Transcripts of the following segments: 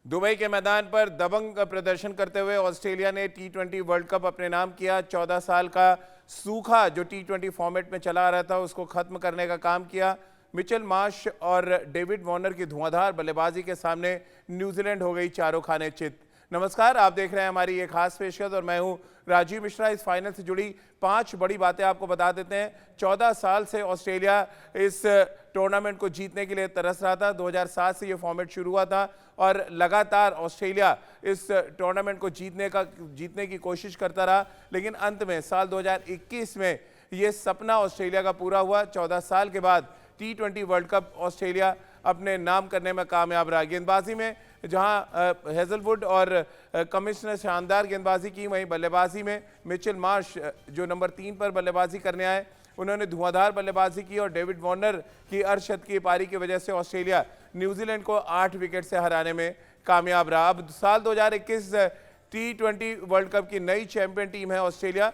Dubai के मैदान पर दबंग प्रदर्शन करते हुए ऑस्ट्रेलिया ने टी20 वर्ल्ड कप अपने नाम किया। 14 साल का सूखा जो टी20 फॉर्मेट में चला आ रहा था उसको खत्म करने का काम किया। मिचेल मार्श और डेविड वार्नर की धुआंधार बल्लेबाजी के सामने न्यूजीलैंड हो गई चारों खाने चित। नमस्कार, आप देख रहे हैं हमारी ये खास पेशकश और मैं हूं राजीव मिश्रा। इस फाइनल से जुड़ी 5 बड़ी बातें आपको बता देते हैं। 14 साल से ऑस्ट्रेलिया इस टूर्नामेंट को जीतने के लिए तरस रहा था। 2007 से ये फॉर्मेट शुरू हुआ था और लगातार ऑस्ट्रेलिया इस टूर्नामेंट को जीतने की कोशिश करता रहा, लेकिन अंत में साल 2021 में ये सपना ऑस्ट्रेलिया का पूरा हुआ। 14 साल के बाद टी20 वर्ल्ड कप ऑस्ट्रेलिया अपने नाम करने में कामयाब रहा। गेंदबाजी में जहां हेजलवुड और कमिंस ने शानदार गेंदबाजी की, वहीं बल्लेबाजी में मिचेल मार्श जो नंबर 3 पर बल्लेबाजी करने आए, उन्होंने धुआंधार बल्लेबाजी की और डेविड वार्नर की अर्धशतकीय पारी की वजह से ऑस्ट्रेलिया न्यूजीलैंड को 8 विकेट से हराने में कामयाब रहा। अब साल 2021 टी20 वर्ल्ड कप की नई चैंपियन टीम है ऑस्ट्रेलिया।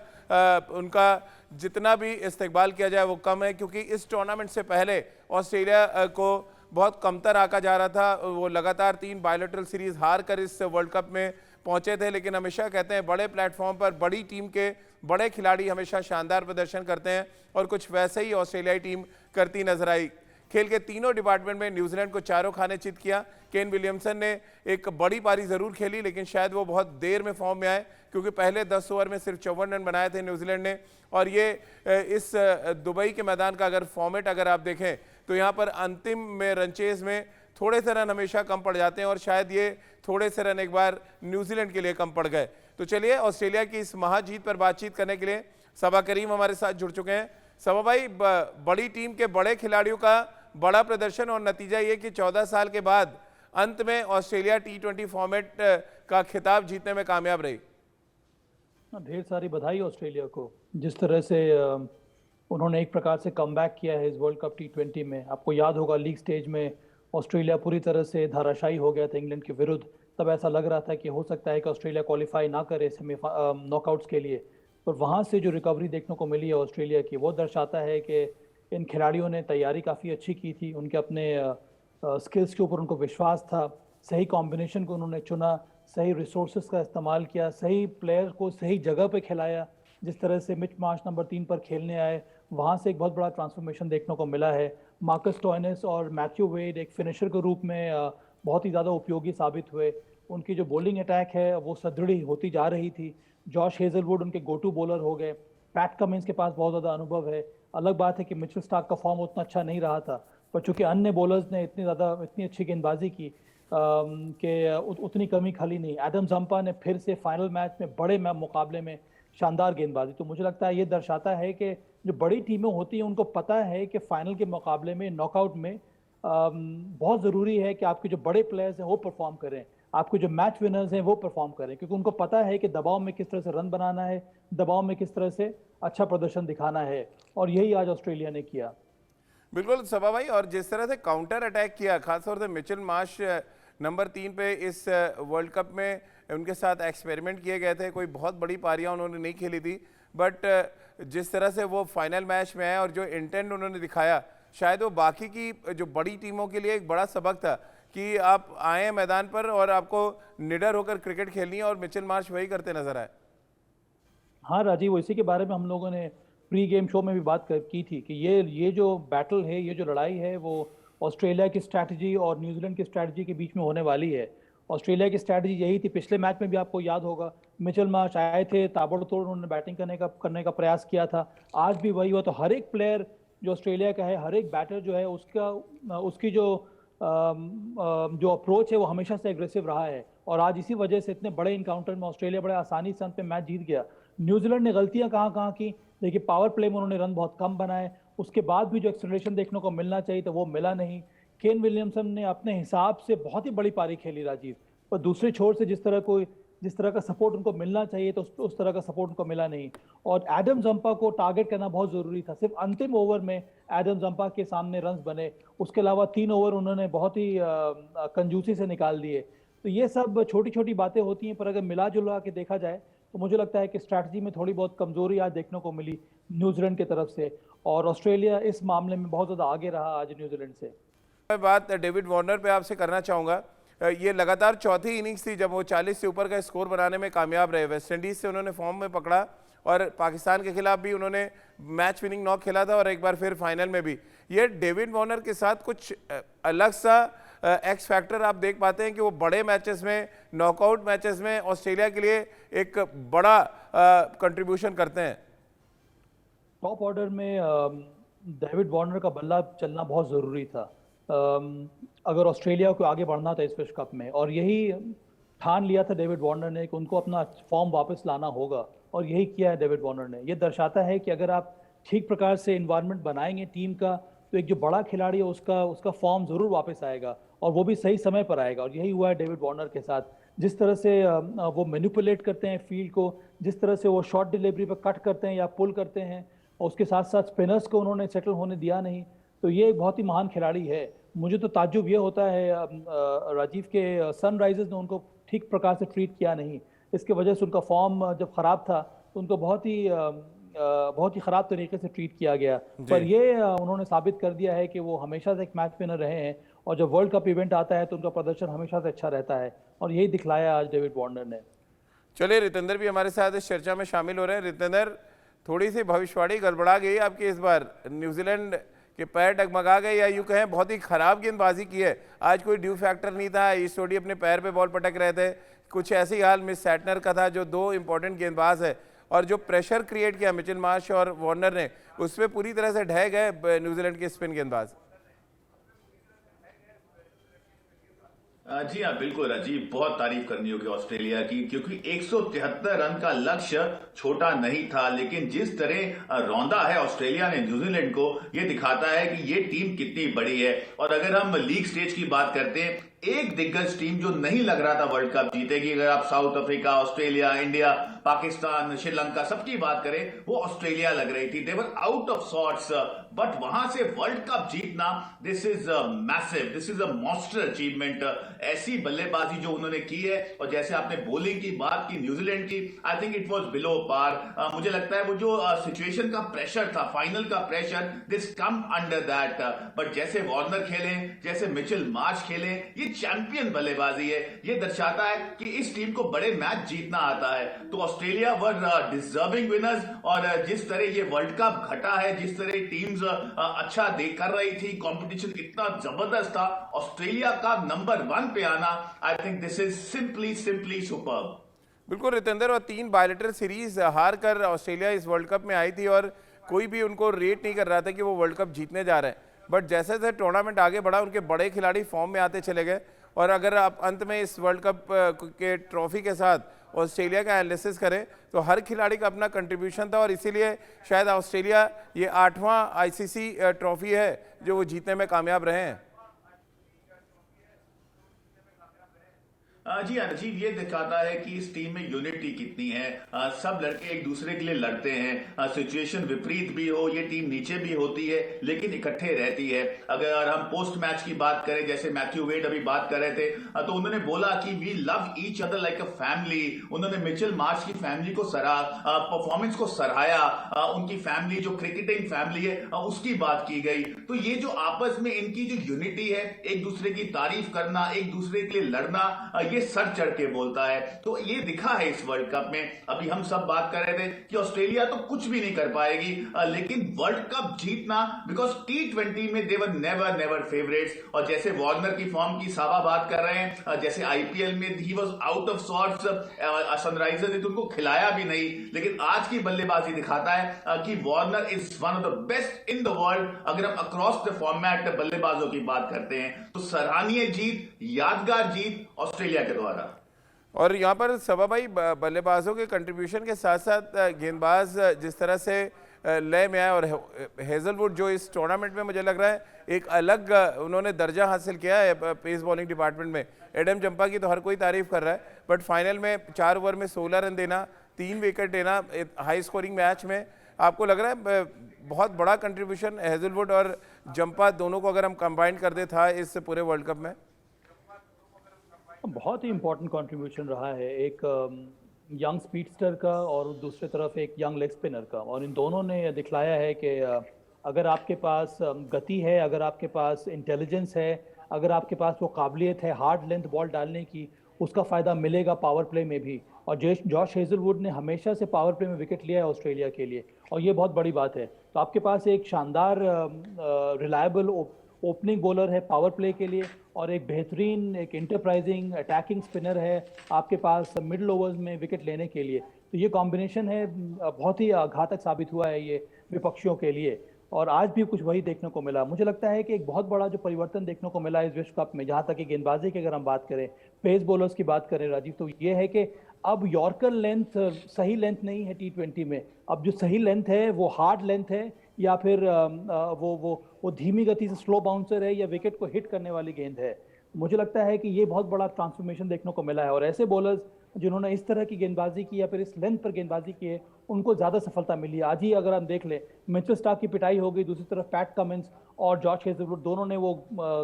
उनका जितना भी इस्तेकबाल किया जाए वो कम है, क्योंकि इस टूर्नामेंट से पहले ऑस्ट्रेलिया को बहुत कमतर आका जा रहा था। वो लगातार 3 बायलैटरल सीरीज हार कर इस वर्ल्ड कप में पहुंचे थे, लेकिन हमेशा कहते हैं बड़े प्लेटफॉर्म पर बड़ी टीम के बड़े खिलाड़ी हमेशा शानदार प्रदर्शन करते हैं और कुछ वैसे ही ऑस्ट्रेलियाई टीम करती नजर आई। खेल के तीनों डिपार्टमेंट में न्यूजीलैंड को चारों खाने चित किया। केन विलियमसन ने एक बड़ी पारी जरूर खेली, लेकिन शायद वो बहुत देर में फॉर्म में आए, क्योंकि पहले 10 ओवर में सिर्फ 54 रन बनाए थे न्यूजीलैंड ने। और ये इस दुबई के मैदान का अगर फॉर्मेट अगर आप देखें तो यहाँ पर अंतिम में रनचेज में थोड़े से रन हमेशा कम पड़ जाते हैं और शायद ये थोड़े से रन एक बार न्यूजीलैंड के लिए कम पड़ गए। तो चलिए ऑस्ट्रेलिया की इस महाजीत पर बातचीत करने के लिए सबा करीम हमारे साथ जुड़ चुके हैं। सबा भाई, बड़ी टीम के बड़े खिलाड़ियों का बड़ा प्रदर्शन और नतीजा ये कि 14 साल के बाद अंत में ऑस्ट्रेलिया टी20 फॉर्मेट का खिताब जीतने में कामयाब रही। ढेर सारी बधाई ऑस्ट्रेलिया को, जिस तरह से उन्होंने एक प्रकार से कमबैक किया है इस वर्ल्ड कप टी20 में। आपको याद होगा लीग स्टेज में ऑस्ट्रेलिया पूरी तरह से धाराशायी हो गया था इंग्लैंड के विरुद्ध। तब ऐसा लग रहा था कि हो सकता है कि ऑस्ट्रेलिया क्वालिफाई ना करे सेमी नॉकआउट्स के लिए, पर वहाँ से जो रिकवरी देखने को मिली है ऑस्ट्रेलिया की, वो दर्शाता है कि इन खिलाड़ियों ने तैयारी काफ़ी अच्छी की थी। उनके अपने स्किल्स के ऊपर उनको विश्वास था, सही कॉम्बिनेशन को उन्होंने चुना, सही रिसोर्सेज का इस्तेमाल किया, सही प्लेयर को सही जगह पे खिलाया। जिस तरह से मिच मार्श नंबर 3 पर खेलने आए, वहाँ से एक बहुत बड़ा ट्रांसफॉर्मेशन देखने को मिला है। मार्कस स्टोइनिस और मैथ्यू वेड एक फिनिशर के रूप में बहुत ही ज़्यादा उपयोगी साबित हुए। उनकी जो बॉलिंग अटैक है वो सुदृढ़ होती जा रही थी। जॉश हेजलवुड उनके गो टू बॉलर हो गए। पैट कमिंस के पास बहुत ज़्यादा अनुभव है। अलग बात है कि मिचेल स्टार्क का फॉर्म उतना अच्छा नहीं रहा था, पर चूंकि अन्य बॉलर्स ने इतनी अच्छी गेंदबाजी की कि उतनी कमी खली नहीं। एडम जंपा ने फिर से फाइनल मैच में बड़े मुकाबले में शानदार गेंदबाजी। तो मुझे लगता है ये दर्शाता है कि जो बड़ी टीमें होती हैं उनको पता है कि फाइनल के मुकाबले में, नॉकआउट में बहुत ज़रूरी है कि आपके जो बड़े प्लेयर्स हैं वो परफॉर्म करें, आपके जो मैच विनर्स हैं वो परफॉर्म करें, क्योंकि उनको पता है कि दबाव में किस तरह से रन बनाना है, दबाव में किस तरह से अच्छा प्रदर्शन दिखाना है। और यही आज ऑस्ट्रेलिया ने किया। बिल्कुल सबा भाई, और जिस तरह से काउंटर अटैक किया खासतौर से मिचेल मार्श नंबर 3 पे इस वर्ल्ड कप में उनके साथ एक्सपेरिमेंट किए गए थे। कोई बहुत बड़ी पारियां उन्होंने नहीं खेली थी, बट जिस तरह से वो फाइनल मैच में आए और जो इंटेंट उन्होंने दिखाया, शायद वो बाकी की जो बड़ी टीमों के लिए एक बड़ा सबक था कि आप आए मैदान पर और आपको निडर होकर क्रिकेट खेलनी है, और मिचेल मार्श वही करते नजर आए। हाँ राजीव, इसी के बारे में हम लोगों ने प्री गेम शो में भी बात की थी कि ये जो बैटल है, ये जो लड़ाई है, वो ऑस्ट्रेलिया की स्ट्रैटेजी और न्यूजीलैंड की स्ट्रैटेजी के बीच में होने वाली है। ऑस्ट्रेलिया की स्ट्रैटेजी यही थी। पिछले मैच में भी आपको याद होगा, मिचेल मार्श आए थे, ताबड़तोड़ उन्होंने बैटिंग करने का प्रयास किया था। आज भी वही हुआ। तो हर एक प्लेयर जो ऑस्ट्रेलिया का है, हर एक बैटर जो है, उसकी जो अप्रोच है वो हमेशा से एग्रेसिव रहा है। और आज इसी वजह से इतने बड़े इनकाउंटर में ऑस्ट्रेलिया बड़े आसानी से अंत में मैच जीत गया। न्यूजीलैंड ने गलतियां कहाँ की, देखिए पावर प्ले में उन्होंने रन बहुत कम बनाए, उसके बाद भी जो एक्सेलरेशन देखने को मिलना चाहिए था वो मिला नहीं। केन विलियमसन ने अपने हिसाब से बहुत ही बड़ी पारी खेली राजीव, पर दूसरे छोर से जिस तरह का सपोर्ट उनको मिलना चाहिए तो उस तरह का सपोर्ट उनको मिला नहीं। और एडम जंपा को टारगेट करना बहुत ज़रूरी था। सिर्फ अंतिम ओवर में एडम जंपा के सामने रन्स बने, उसके अलावा 3 ओवर उन्होंने बहुत ही कंजूसी से निकाल दिए। तो ये सब छोटी छोटी बातें होती हैं, पर अगर मिला जुला के देखा जाए तो मुझे लगता है कि स्ट्रैटेजी में थोड़ी बहुत कमजोरी आज देखने को मिली न्यूजीलैंड की तरफ से, और ऑस्ट्रेलिया इस मामले में बहुत ज़्यादा आगे रहा आज न्यूजीलैंड से। मैं बात डेविड वार्नर पे आपसे करना चाहूँगा। ये लगातार चौथी इनिंग्स थी जब वो 40 से ऊपर का स्कोर बनाने में कामयाब रहे। वेस्ट इंडीज से उन्होंने फॉर्म में पकड़ा और पाकिस्तान के खिलाफ भी उन्होंने मैच विनिंग नॉक खेला था और एक बार फिर फाइनल में भी। ये डेविड वार्नर के साथ कुछ अलग सा एक्स फैक्टर आप देख पाते हैं कि वो बड़े मैचेस में, नॉकआउट मैचेस में ऑस्ट्रेलिया के लिए एक बड़ा कंट्रीब्यूशन करते हैं। टॉप ऑर्डर में डेविड वार्नर का बल्ला चलना बहुत ज़रूरी था अगर ऑस्ट्रेलिया को आगे बढ़ना था इस विश्व कप में, और यही ठान लिया था डेविड वार्नर ने कि उनको अपना फॉर्म वापस लाना होगा, और यही किया है डेविड वार्नर ने। ये दर्शाता है कि अगर आप ठीक प्रकार से इन्वायरमेंट बनाएंगे टीम का, तो एक जो बड़ा खिलाड़ी है उसका फॉर्म ज़रूर वापस आएगा, और वो भी सही समय पर आएगा। और यही हुआ है डेविड वार्नर के साथ। जिस तरह से वो मैनिपुलेट करते हैं फील्ड को, जिस तरह से वो शॉर्ट डिलीवरी पर कट करते हैं या पुल करते हैं, और उसके साथ साथ स्पिनर्स को उन्होंने सेटल होने दिया नहीं, तो ये एक बहुत ही महान खिलाड़ी है। मुझे तो ताज्जुब ये होता है राजीव के सनराइजर्स ने उनको ठीक प्रकार से ट्रीट किया नहीं। इसके वजह से उनका फॉर्म जब ख़राब था तो उनको बहुत ही ख़राब तरीके से ट्रीट किया गया। पर ये उन्होंने साबित कर दिया है कि वो हमेशा से एक मैच विनर रहे हैं, और जब वर्ल्ड कप इवेंट आता है तो उनका प्रदर्शन हमेशा से अच्छा रहता है, और यही दिखलाया आज डेविड वार्नर ने। चलिए, रितेंद्र भी हमारे साथ इस चर्चा में शामिल हो रहे हैं। रितेंद्र, थोड़ी सी भविष्यवाणी गड़बड़ा गई आपकी इस बार, न्यूजीलैंड के पैर डगमगा गए, या यूँ कहें बहुत ही खराब गेंदबाजी की है। आज कोई ड्यू फैक्टर नहीं था, ईस्ट ओडी अपने पैर पे बॉल पटक रहे थे, कुछ ऐसी हाल मिस सैटनर का था जो दो इंपॉर्टेंट गेंदबाज है, और जो प्रेशर क्रिएट किया मिचेल मार्श और वार्नर ने, उस पर पूरी तरह से ढह गए न्यूजीलैंड के स्पिन गेंदबाज। जी हाँ, बिल्कुल राजीव, बहुत तारीफ करनी होगी ऑस्ट्रेलिया की, क्योंकि 173 रन का लक्ष्य छोटा नहीं था, लेकिन जिस तरह रौंदा है ऑस्ट्रेलिया ने न्यूजीलैंड को, ये दिखाता है कि ये टीम कितनी बड़ी है। और अगर हम लीग स्टेज की बात करते हैं, एक दिग्गज टीम जो नहीं लग रहा था वर्ल्ड कप जीतेगी, अगर आप South Africa, Australia, India, Pakistan, Sri Lanka सबकी बात करें, वो ऑस्ट्रेलिया लग रही थी। They were out of sorts, but वहां से वर्ल्ड कप जीतना, this is massive, this is a monster achievement. ऐसी बल्लेबाजी जो उन्होंने की है, और जैसे आपने बॉलिंग की बात की न्यूजीलैंड की, I think it was below par. मुझे लगता है वो जो सिचुएशन का प्रेशर था, फाइनल का pressure, this come under that. But जैसे वार्नर खेले, जैसे मिचेल मार्श खेले, ये चैंपियन बल्लेबाजी है। ये दर्शाता है कि इस टीम को बड़े मैच जीतना आता है। तो ऑस्ट्रेलिया वर डिजर्विंग विनर्स, और जिस तरह ये वर्ल्ड कप घटा है, जिस तरह टीम्स अच्छा देख कर रही थी, कंपटीशन कितना जबरदस्त था, ऑस्ट्रेलिया का नंबर 1 पे आना, I think this is simply superb. बिल्कुल रितेंद्र, और 3 बायलेटरल सीरीज हार कर ऑस्ट्रेलिया इस वर्ल्ड कप में आई थी, और कोई भी उनको रेट नहीं कर रहा था कि वो वर्ल्ड कप जीतने जा रहे हैं। बट जैसे जैसे टूर्नामेंट आगे बढ़ा, उनके बड़े खिलाड़ी फॉर्म में आते चले गए, और अगर आप अंत में इस वर्ल्ड कप के ट्रॉफी के साथ ऑस्ट्रेलिया का एनालिसिस करें तो हर खिलाड़ी का अपना कंट्रीब्यूशन था, और इसीलिए शायद ऑस्ट्रेलिया ये 8वां आईसीसी ट्रॉफी है जो वो जीतने में कामयाब रहे हैं। जी राजीव, ये दिखाता है कि इस टीम में यूनिटी कितनी है। सब लड़के एक दूसरे के लिए लड़ते हैं, सिचुएशन विपरीत भी हो, ये टीम नीचे भी होती है, लेकिन इकट्ठे रहती है। अगर हम पोस्ट मैच की बात करें, जैसे मैथ्यू वेड अभी बात कर रहे थे, तो उन्होंने बोला कि we love each other like a family. उन्होंने मिचेल मार्श की फैमिली को परफॉर्मेंस को सराहाया, उनकी फैमिली जो क्रिकेटिंग फैमिली है उसकी बात की गई। तो ये जो आपस में इनकी जो यूनिटी है, एक दूसरे की तारीफ करना, एक दूसरे के लिए लड़ना, ये सर चढ़ के बोलता है। तो ये दिखा है इस वर्ल्ड कप में। अभी हम सब बात कर रहे थे कि ऑस्ट्रेलिया तो कुछ भी नहीं कर पाएगी, लेकिन वर्ल्ड कप जीतना, बिकॉज T20 में दे वर नेवर फेवरेट्स। और जैसे वार्नर की फॉर्म की सावा बात कर रहे हैं, जैसे आईपीएल में ही was out of sorts, Sunrisers ने तो उनको खिलाया भी नहीं, लेकिन आज की बल्लेबाजी दिखाता है कि Warner is one of the best in the world. अगर हम अक्रॉस द फॉर्मेट बल्लेबाजों की बात करते हैं, तो सराहनीय जीत, यादगार जीत ऑस्ट्रेलिया के द्वारा। और यहाँ पर सबा भाई, बल्लेबाजों के कंट्रीब्यूशन के साथ साथ गेंदबाज जिस तरह से लय में आए, और हेजलवुड जो इस टूर्नामेंट में मुझे लग रहा है एक अलग उन्होंने दर्जा हासिल किया है पेस बॉलिंग डिपार्टमेंट में। एडम जंपा की तो हर कोई तारीफ कर रहा है, बट फाइनल में 4 ओवर में 16 रन देना, 3 विकेट देना हाई स्कोरिंग मैच में, आपको लग रहा है बहुत बड़ा कंट्रीब्यूशन हेजलवुड और जंपा दोनों को अगर हम कंबाइन कर दे था इस पूरे वर्ल्ड कप में? बहुत ही इम्पोर्टेंट कंट्रीब्यूशन रहा है, एक यंग स्पीडस्टर का और दूसरी तरफ एक यंग लेग स्पिनर का, और इन दोनों ने दिखलाया है कि अगर आपके पास गति है, अगर आपके पास इंटेलिजेंस है, अगर आपके पास वो काबिलियत है हार्ड लेंथ बॉल डालने की, उसका फ़ायदा मिलेगा पावर प्ले में भी। और जॉश हेजलवुड ने हमेशा से पावर प्ले में विकेट लिया है ऑस्ट्रेलिया के लिए, और ये बहुत बड़ी बात है। तो आपके पास एक शानदार रिलायबल ओपनिंग बॉलर है पावर प्ले के लिए, और एक बेहतरीन एक इंटरप्राइजिंग अटैकिंग स्पिनर है आपके पास मिडिल ओवर्स में विकेट लेने के लिए। तो ये कॉम्बिनेशन है बहुत ही घातक साबित हुआ है ये विपक्षियों के लिए, और आज भी कुछ वही देखने को मिला। मुझे लगता है कि एक बहुत बड़ा जो परिवर्तन देखने को मिला इस विश्व कप में, जहाँ तक कि गेंदबाजी की अगर हम बात करें, पेस बॉलर्स की बात करें राजीव, तो ये है कि अब यॉर्कर लेंथ सही लेंथ नहीं है T20 में। अब जो सही लेंथ है वो हार्ड लेंथ है, या फिर वो धीमी गति से स्लो बाउंसर है, या विकेट को हिट करने वाली गेंद है। मुझे लगता है कि ये बहुत बड़ा ट्रांसफॉर्मेशन देखने को मिला है, और ऐसे बॉलर्स जिन्होंने इस तरह की गेंदबाजी की या फिर इस लेंथ पर गेंदबाजी की है, उनको ज़्यादा सफलता मिली है। आज ही अगर हम देख लें, मिचेल स्टार्क की पिटाई हो गई, दूसरी तरफ पैट कमिंस और जॉश हेजलवुड दोनों ने वो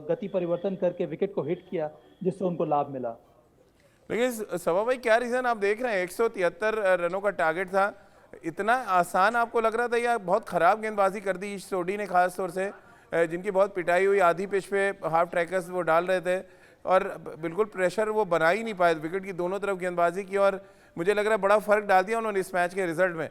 गति परिवर्तन करके विकेट को हिट किया, जिससे उनको लाभ मिला। लेकिन सवा भाई, क्या रीज़न आप देख रहे हैं? 173 रनों का टारगेट था, इतना आसान आपको लग रहा था या बहुत ख़राब गेंदबाजी कर दी सोडी ने, खास तौर से जिनकी बहुत पिटाई हुई, आधी पिच पे हाफ ट्रैकर्स वो डाल रहे थे और बिल्कुल प्रेशर वो बना ही नहीं पाए विकेट की दोनों तरफ गेंदबाजी की, और मुझे लग रहा है बड़ा फ़र्क डाल दिया उन्होंने इस मैच के रिजल्ट में।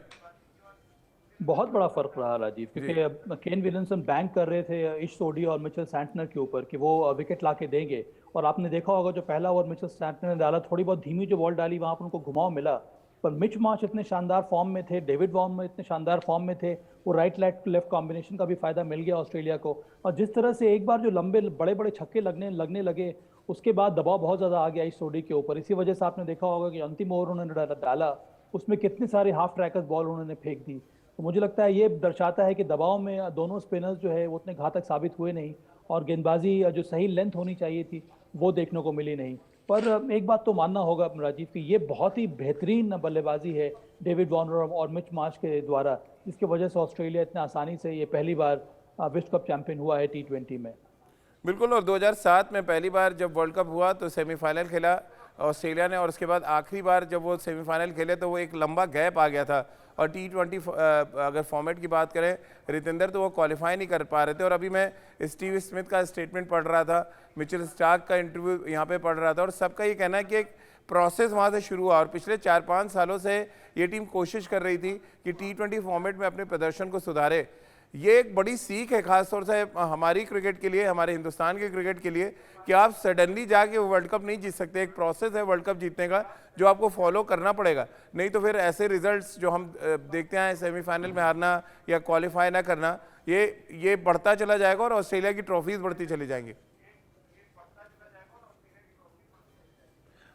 बहुत बड़ा फर्क रहा राजीव, क्योंकि केन विलियमसन बैंक कर रहे थे इश सोडी और मिचेल सैंटनर के ऊपर कि वो विकेट ला के देंगे, और आपने देखा होगा जो पहला ओवर मिचेल सैंटनर ने डाला, थोड़ी बहुत धीमी जो बॉल डाली वहाँ पर उनको घुमाव मिला, पर मिच मार्श इतने शानदार फॉर्म में थे, डेविड वॉर्न में इतने शानदार फॉर्म में थे, वो राइट लेफ्ट कॉम्बिनेशन का भी फायदा मिल गया ऑस्ट्रेलिया को। और जिस तरह से एक बार जो लंबे बड़े बड़े छक्के लगने लगे, उसके बाद दबाव बहुत ज़्यादा आ गया इस सोडी के ऊपर। इसी वजह से आपने देखा होगा कि अंतिम ओवर उन्होंने डाला, उसमें कितने सारे हाफ ट्रैकर्स बॉल उन्होंने फेंक दी। तो मुझे लगता है ये दर्शाता है कि दबाव में दोनों स्पिनर्स जो है वो उतने घातक साबित हुए नहीं, और गेंदबाजी जो सही लेंथ होनी चाहिए थी वो देखने को मिली नहीं। पर एक बात तो मानना होगा राजीव कि ये बहुत ही बेहतरीन बल्लेबाजी है डेविड वार्नर और मिच मार्श के द्वारा, जिसकी वजह से ऑस्ट्रेलिया इतना आसानी से ये पहली बार विश्व कप चैंपियन हुआ है T20 में। बिल्कुल, और 2007 में पहली बार जब वर्ल्ड कप हुआ तो सेमीफाइनल खेला ऑस्ट्रेलिया ने, और उसके बाद आखिरी बार जब वो सेमीफाइनल खेले तो वो एक लंबा गैप आ गया था। और T20 अगर फॉर्मेट की बात करें रितेंद्र, तो वो क्वालिफाई नहीं कर पा रहे थे। और अभी मैं स्टीव स्मिथ का स्टेटमेंट पढ़ रहा था, मिचेल स्टार्क का इंटरव्यू यहाँ पे पढ़ रहा था, और सबका ये कहना है कि एक प्रोसेस वहाँ से शुरू हुआ, और पिछले 4-5 सालों से ये टीम कोशिश कर रही थी कि T20 फॉर्मेट में अपने प्रदर्शन को सुधारे। ये एक बड़ी सीख है खास तौर से हमारी क्रिकेट के लिए, हमारे हिंदुस्तान के क्रिकेट के लिए, कि आप सडनली जाके वर्ल्ड कप नहीं जीत सकते। एक प्रोसेस है वर्ल्ड कप जीतने का जो आपको फॉलो करना पड़ेगा, नहीं तो फिर ऐसे रिजल्ट्स जो हम देखते हैं सेमीफाइनल में हारना या क्वालिफाई ना करना, ये बढ़ता चला जाएगा और ऑस्ट्रेलिया की ट्रॉफीज बढ़ती चली जाएंगी।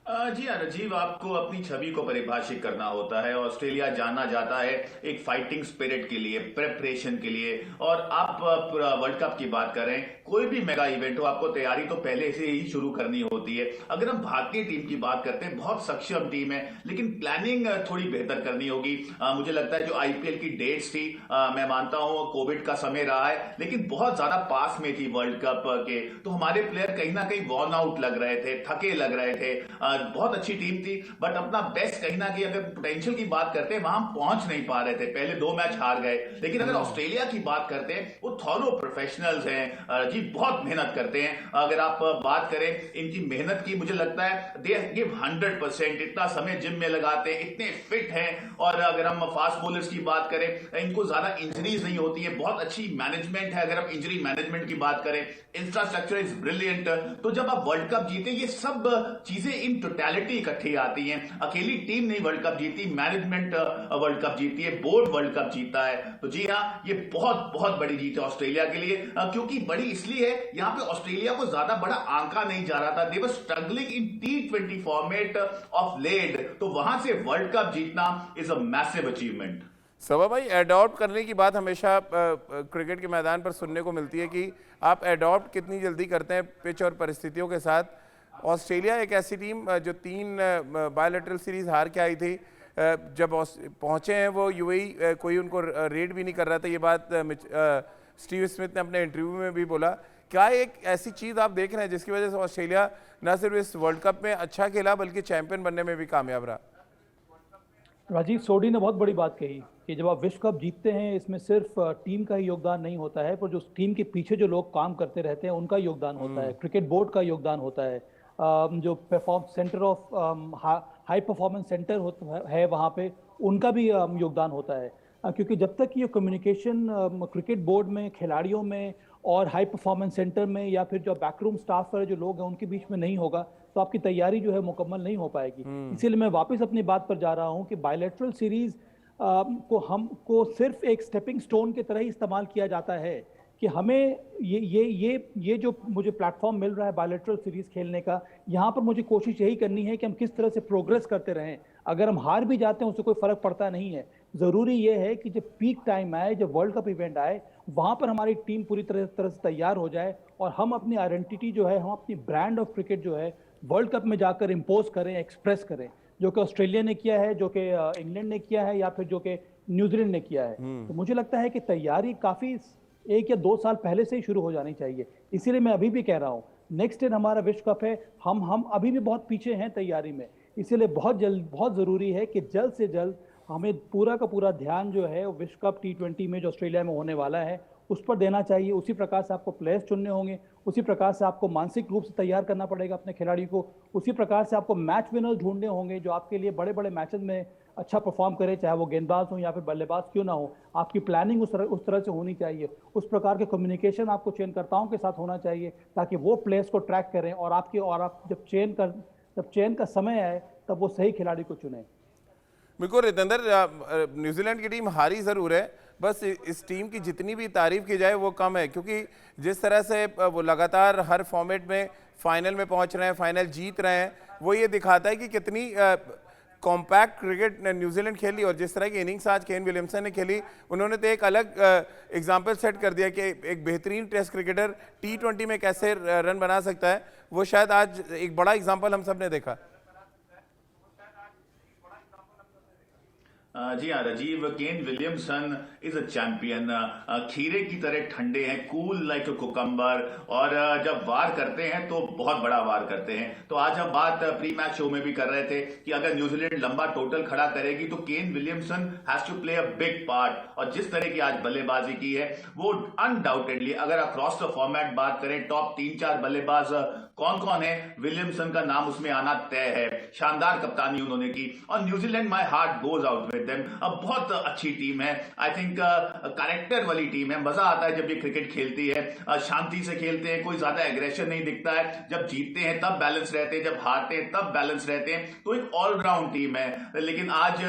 जी हाँ राजीव, आपको अपनी छवि को परिभाषित करना होता है। ऑस्ट्रेलिया जाना जाता है एक फाइटिंग स्पिरिट के लिए, प्रेपरेशन के लिए, और आप वर्ल्ड कप की बात करें, कोई भी मेगा इवेंट हो, आपको तैयारी तो पहले से ही शुरू करनी होती है। अगर हम भारतीय टीम की बात करते हैं, बहुत सक्षम टीम है, लेकिन प्लानिंग थोड़ी बेहतर करनी होगी। मुझे लगता है जो IPL की डेट्स थी, मैं मानता हूं कोविड का समय रहा है, लेकिन बहुत ज्यादा पास में थी वर्ल्ड कप के, तो हमारे प्लेयर कहीं ना कहीं वॉर्न आउट लग रहे थे, थके लग रहे थे। बहुत अच्छी टीम थी, बट अपना बेस्ट कहीं ना कहीं, अगर पोटेंशियल की बात करते हैं, वहां पहुंच नहीं पा रहे थे, पहले 2 मैच हार गए। लेकिन अगर ऑस्ट्रेलिया की बात करते हैं, वो थॉरो प्रोफेशनल्स हैं जी, बहुत मेहनत करते हैं। अगर आप बात करें इनकी मेहनत की, मुझे लगता है दे गिव 100%, इतना समय जिम में लगाते हैं, इतने फिट हैं। और अगर हम फास्ट बॉलर्स की बात करें, इनको ज्यादा इंजरीज नहीं होती है, बहुत अच्छी मैनेजमेंट है। अगर हम इंजरी मैनेजमेंट की बात करें, इंफ्रास्ट्रक्चर इज ब्रिलियंट। तो जब आप वर्ल्ड कप जीते, ये सब चीजें इन टोटलिटी इकट्ठी आती हैं। अकेली टीम नहीं वर्ल्ड कप जीती, मैनेजमेंट वर्ल्ड कप जीती है, बोर्ड वर्ल्ड कप जीता है। तो जी हाँ, ये बहुत बहुत बड़ी जीत है ऑस्ट्रेलिया के लिए, क्योंकि बड़ी इसलिए है, यहां पे ऑस्ट्रेलिया को ज्यादा बड़ा आंका नहीं जा रहा था। They were struggling in T20 format of late, तो वहां से वर्ल्ड कप जीतना इज अ मैसिव अचीवमेंट। सवा भाई, एडॉप्ट करने की बात हमेशा क्रिकेट के मैदान पर सुनने को मिलती है कि आप एडॉप्ट कितनी जल्दी करते हैं पिच और परिस्थितियों के साथ। ऑस्ट्रेलिया एक ऐसी टीम जो 3 बायलैटरल सीरीज हार के आई थी, जब पहुंचे हैं वो UAE, कोई उनको रेड भी नहीं कर रहा था। ये बात स्टीव स्मिथ ने अपने इंटरव्यू में भी बोला। क्या एक ऐसी चीज़ आप देख रहे हैं जिसकी वजह से ऑस्ट्रेलिया न सिर्फ इस वर्ल्ड कप में अच्छा खेला बल्कि चैंपियन बनने में भी कामयाब रहा? राजीव, सोडी ने बहुत बड़ी बात कही कि जब आप विश्व कप जीतते हैं, इसमें सिर्फ टीम का ही योगदान नहीं होता है, पर जो टीम के पीछे जो लोग काम करते रहते हैं उनका योगदान होता है, क्रिकेट बोर्ड का योगदान होता है, जो centre of high performance centre होता है वहाँ पे उनका भी योगदान होता है। क्योंकि जब तक ये कम्युनिकेशन क्रिकेट बोर्ड में, खिलाड़ियों में और हाई परफॉर्मेंस सेंटर में या फिर जो बैकरूम स्टाफ पर जो लोग हैं उनके बीच में नहीं होगा, तो आपकी तैयारी जो है मुकम्मल नहीं हो पाएगी। इसीलिए मैं वापस अपनी बात पर जा रहा हूँ कि बायलैटरल सीरीज को हमको सिर्फ एक स्टेपिंग स्टोन की तरह ही इस्तेमाल किया जाता है कि हमें ये जो मुझे प्लेटफॉर्म मिल रहा है बायलैटरल सीरीज खेलने का, यहाँ पर मुझे कोशिश यही करनी है कि हम किस तरह से प्रोग्रेस करते रहें। अगर हम हार भी जाते हैं उससे कोई फर्क पड़ता नहीं है। ज़रूरी ये है कि जब पीक टाइम आए, जब वर्ल्ड कप इवेंट आए, वहाँ पर हमारी टीम पूरी तरह से तैयार हो जाए और हम अपनी आइडेंटिटी जो है, हम अपनी ब्रांड ऑफ क्रिकेट जो है वर्ल्ड कप में जाकर इम्पोज करें, एक्सप्रेस करें, जो कि ऑस्ट्रेलिया ने किया है, जो कि इंग्लैंड ने किया है या फिर जो कि न्यूजीलैंड ने किया है। तो मुझे लगता है कि तैयारी काफ़ी 1 या 2 साल पहले से ही शुरू हो जानी चाहिए। इसीलिए मैं अभी भी कह रहा हूँ नेक्स्ट ईयर हमारा विश्व कप है, हम अभी भी बहुत पीछे हैं तैयारी में। इसीलिए बहुत ज़रूरी है कि जल्द से जल्द हमें पूरा का पूरा ध्यान जो है विश्व कप T20 में जो ऑस्ट्रेलिया में होने वाला है उस पर देना चाहिए। उसी प्रकार से आपको प्लेयर्स चुनने होंगे, उसी प्रकार से आपको मानसिक रूप से तैयार करना पड़ेगा अपने खिलाड़ी को, उसी प्रकार से आपको मैच विनर्स ढूंढने होंगे जो आपके लिए बड़े बड़े मैचेस में अच्छा परफॉर्म करे, चाहे वो गेंदबाज हो या फिर बल्लेबाज क्यों ना हो। आपकी प्लानिंग उस तरह से होनी चाहिए, उस प्रकार के कम्युनिकेशन आपको चयनकर्ताओं के साथ होना चाहिए ताकि वो प्लेयर्स को ट्रैक करें और आप जब चयन का समय आए तब वो सही खिलाड़ी को चुने। बिल्कुल रितेंद्र, न्यूजीलैंड की टीम हारी ज़रूर है, बस इस टीम की जितनी भी तारीफ की जाए वो कम है, क्योंकि जिस तरह से वो लगातार हर फॉर्मेट में फाइनल में पहुंच रहे हैं, फाइनल जीत रहे हैं, वो ये दिखाता है कि कितनी कॉम्पैक्ट क्रिकेट न्यूजीलैंड खेली। और जिस तरह की इनिंग्स आज केन विलियमसन ने खेली, उन्होंने तो एक अलग एग्जाम्पल सेट कर दिया कि एक बेहतरीन टेस्ट क्रिकेटर T20 में कैसे रन बना सकता है। वो शायद आज एक बड़ा एग्जाम्पल हम सब ने देखा। जी हाँ Rajiv, Kane Williamson is a champion. खीरे की तरह ठंडे हैं, कूल लाइक अ कुकम्बर, और जब वार करते हैं तो बहुत बड़ा वार करते हैं। तो आज हम बात प्री मैच शो में भी कर रहे थे कि अगर न्यूजीलैंड लंबा टोटल खड़ा करेगी तो Kane Williamson has to play a big part. और जिस तरह की आज बल्लेबाजी की है वो अनडाउटेडली, अगर अक्रॉस द फॉर्मेट बात करें, टॉप 3-4 बल्लेबाज कौन कौन है, विलियमसन का नाम उसमें आना तय है। शानदार कप्तानी उन्होंने की और New Zealand my heart goes out with them. अब बहुत अच्छी टीम है, आई थिंक कैरेक्टर वाली टीम है। मजा आता है जब ये क्रिकेट खेलती है, शांति से खेलते हैं, कोई ज्यादा एग्रेशन नहीं दिखता है। जब जीतते हैं तब बैलेंस रहते हैं, जब हारते हैं तब बैलेंस रहते हैं। तो एक ऑलराउंड टीम है। लेकिन आज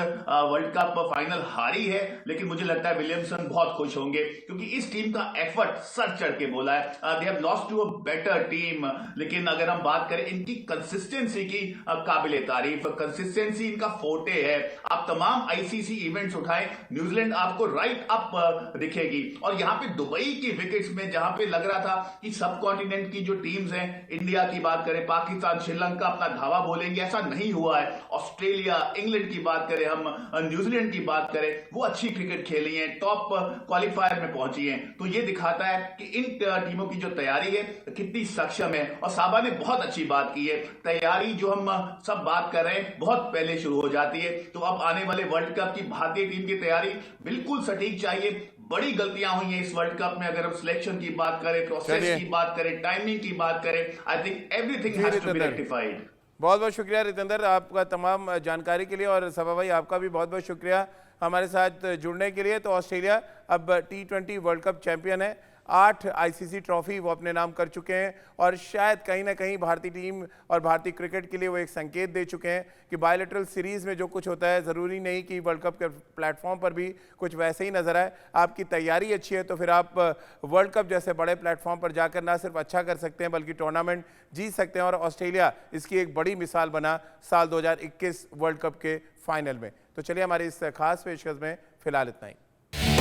वर्ल्ड कप फाइनल हारी है, लेकिन मुझे लगता है विलियमसन बहुत खुश होंगे क्योंकि इस टीम का एफर्ट सर चढ़ के बोला है। They have lost to a better team. लेकिन अगर हम बात करें इनकी कंसिस्टेंसी की, काबिले तारीफ, कंसिस्टेंसी इनका फोर्टे है। आप तमाम आईसीसी इवेंट्स उठाएं, न्यूजीलैंड आपको राइट अप दिखेगी। और यहां पे दुबई की विकेट्स में जहां पे लग रहा था कि सब कॉन्टिनेंट की जो टीम्स हैं, इंडिया की बात करें, पाकिस्तान, श्रीलंका अपना धावा बोलेंगे, ऐसा नहीं हुआ है। ऑस्ट्रेलिया, इंग्लैंड की बात करें, हम न्यूजीलैंड की बात करें, वो अच्छी क्रिकेट खेली है, टॉप क्वालिफायर में पहुंची है। तो ये दिखाता है कि इन टीमों की जो तैयारी है कितनी सक्षम है। और साबा ने बहुत अच्छी बात की है, तैयारी जो हम सब बात कर रहे हैं बहुत पहले शुरू हो जाती है। तो अब आने वाले वर्ल्ड कप की भारतीय टीम की तैयारी बिल्कुल सटीक चाहिए। बड़ी गलतियां हुई हैं इस वर्ल्ड कप में, अगर हम सिलेक्शन की बात करें, प्रोसेस की बात करें, टाइमिंग की बात करें, I think everything has to be rectified. बहुत बहुत शुक्रिया रितेंद्र आपका तमाम जानकारी के लिए, और सबा भाई आपका भी बहुत बहुत शुक्रिया हमारे साथ जुड़ने के लिए। तो ऑस्ट्रेलिया अब T20 वर्ल्ड कप चैंपियन है, 8 आईसीसी ट्रॉफी वो अपने नाम कर चुके हैं, और शायद कहीं ना कहीं भारतीय टीम और भारतीय क्रिकेट के लिए वो एक संकेत दे चुके हैं कि बायलैटरल सीरीज़ में जो कुछ होता है ज़रूरी नहीं कि वर्ल्ड कप के प्लेटफॉर्म पर भी कुछ वैसे ही नजर आए। आपकी तैयारी अच्छी है तो फिर आप वर्ल्ड कप जैसे बड़े प्लेटफॉर्म पर जाकर ना सिर्फ अच्छा कर सकते हैं बल्कि टूर्नामेंट जीत सकते हैं, और ऑस्ट्रेलिया इसकी एक बड़ी मिसाल बना साल 2021 वर्ल्ड कप के फाइनल में। तो चलिए हमारी इस खास पेशकश में फिलहाल इतना ही।